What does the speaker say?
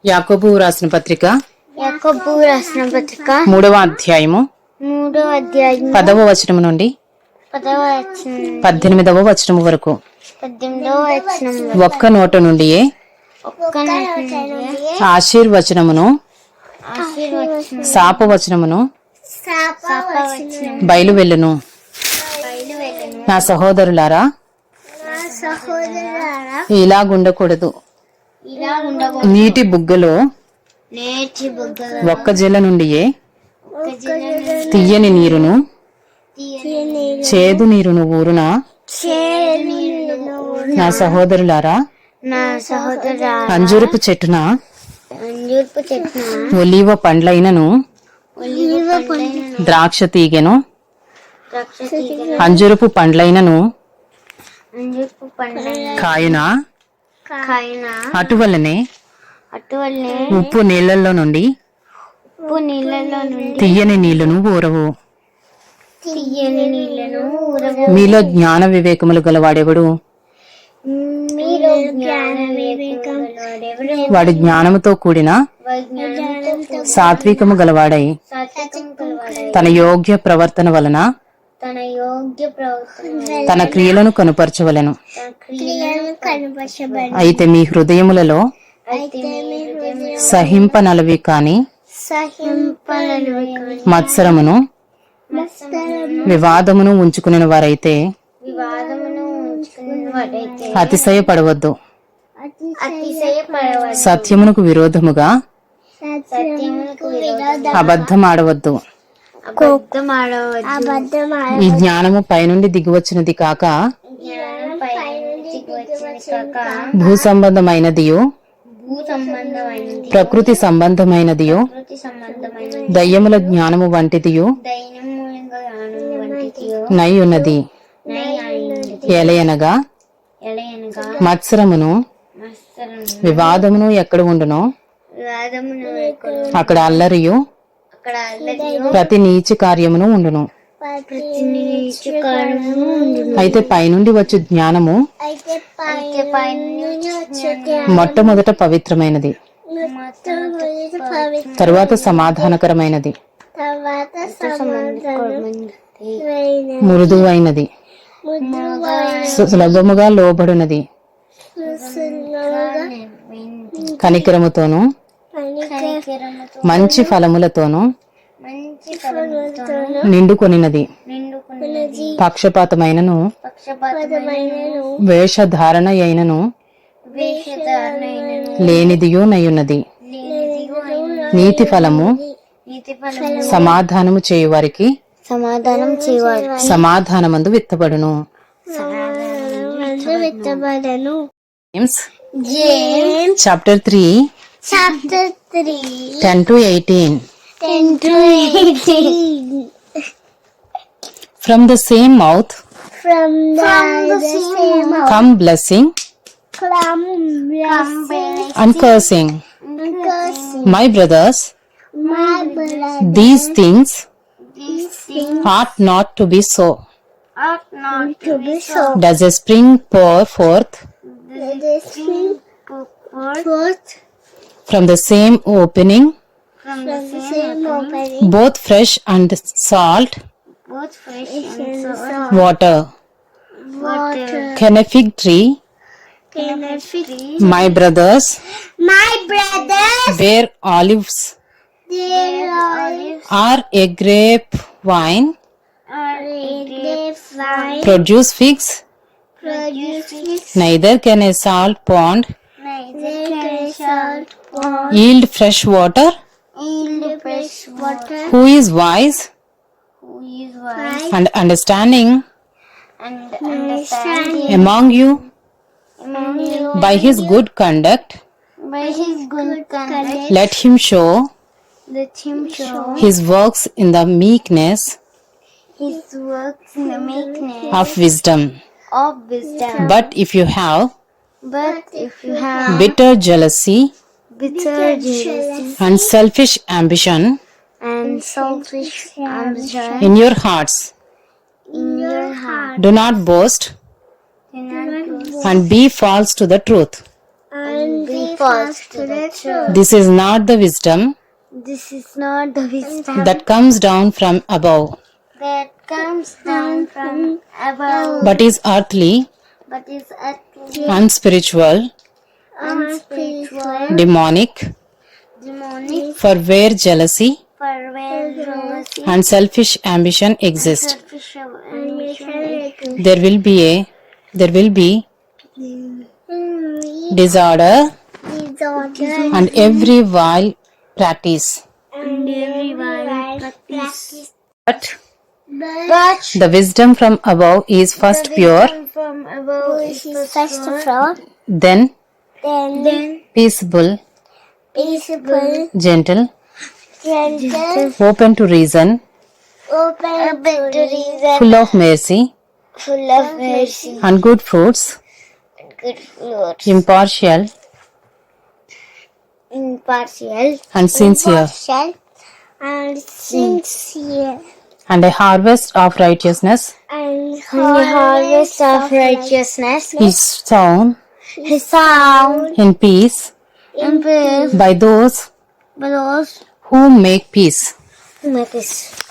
యాకోబు రాసిన పత్రిక 3వ అధ్యాయము 10వ వచనము నుండి 18వ వచనము వరకు. ఒక్క నోట నుండియే ఆశీర్వచనమును శాపవచనమును బయలువెళ్ళును. నా సహోదరులారా, ఇలాగుండకూడదు. నీటి బుగ్గలో ఒక్క జల నుండియే తీయని నీరును చేదు నీరును ఊరునా. నా సహోదరులారా, అంజూరపు చెట్టున ఒలీవ పండ్లైనను ద్రాక్ష తీగెను అంజూరపు పండ్లైనను కాయునా. అటువలనే ఉప్పు నీళ్లలో నుండి తీయని నీళ్లను ఊరవు. మీలో జ్ఞాన వివేకములు గలవాడెవడు? వాడి జ్ఞానముతో కూడిన సాత్వికము గలవాడై తన యోగ్య ప్రవర్తన వలన తన క్రియలను కనుపరచవలెను. అయితే మీ హృదయములలో సహింపనలవి కాని మత్సరమును వివాదమును ఉంచుకునే వారైతే అతిశయపడవద్దు. సత్యమునకు విరోధముగా అబద్ధమాడవద్దు. ఈ జ్ఞానము పైనుండి దిగివచ్చినది కాక భూ సంబంధమైనదియో ప్రకృతి సంబంధమైనదియో దయ్యముల జ్ఞానము వంటిదియో నై ఉన్నది. ఎలయనగా మత్సరమును వివాదమును ఎక్కడ ఉండునో అక్కడ అల్లరియు ప్రతి నీచ కార్యమును ఉండును. అయితే పైనుండి వచ్చు జ్ఞానము మొట్టమొదట పవిత్రమైనది, తరువాత సమాధానకరమైనది, మృదువైనది, సులభముగా లోబడినది, కనికరముతోను మంచి ఫలములతోను నిండుకొనినది, పక్షపాతమైనను వేషధారణ అయినను లేనిదియో నయ్యున్నది. నీతి ఫలము సమాధానము చేయువారికి సమాధానమందు విత్తబడును. James chapter 3 10 to 18. From the same mouth come blessing and cursing. My brothers, these things ought not to be so. Does a spring pour forth from the same opening both fresh and salt water? Can a fig tree, my brothers, bear olives, or a grapevine produce figs? Neither can a salt pond yield fresh water. Who is wise and understanding among you? By his good conduct let him show his works in the meekness of wisdom. But if you have bitter jealousy and selfish ambition in your hearts, do not boast and be false to the truth. false to the truth. This is not the wisdom This is not the wisdom that comes down from above, that comes down from above, but is earthly, but is earthly, unspiritual, unspiritual, demonic, demonic, for where jealousy for where jealousy and selfish ambition exist. selfish ambition There will be disorder disorder and every vile practice. and every vile practice. But But the wisdom from above is first pure, from above is first pure, then then peaceable, peaceable, gentle, gentle, open to reason, open to reason, full of mercy full of mercy, and good fruits, good fruits, impartial impartial, and sincere, and sincere, and a harvest of righteousness and harvest of righteousness is sown is found in peace in peace by those by those who make peace. who make peace.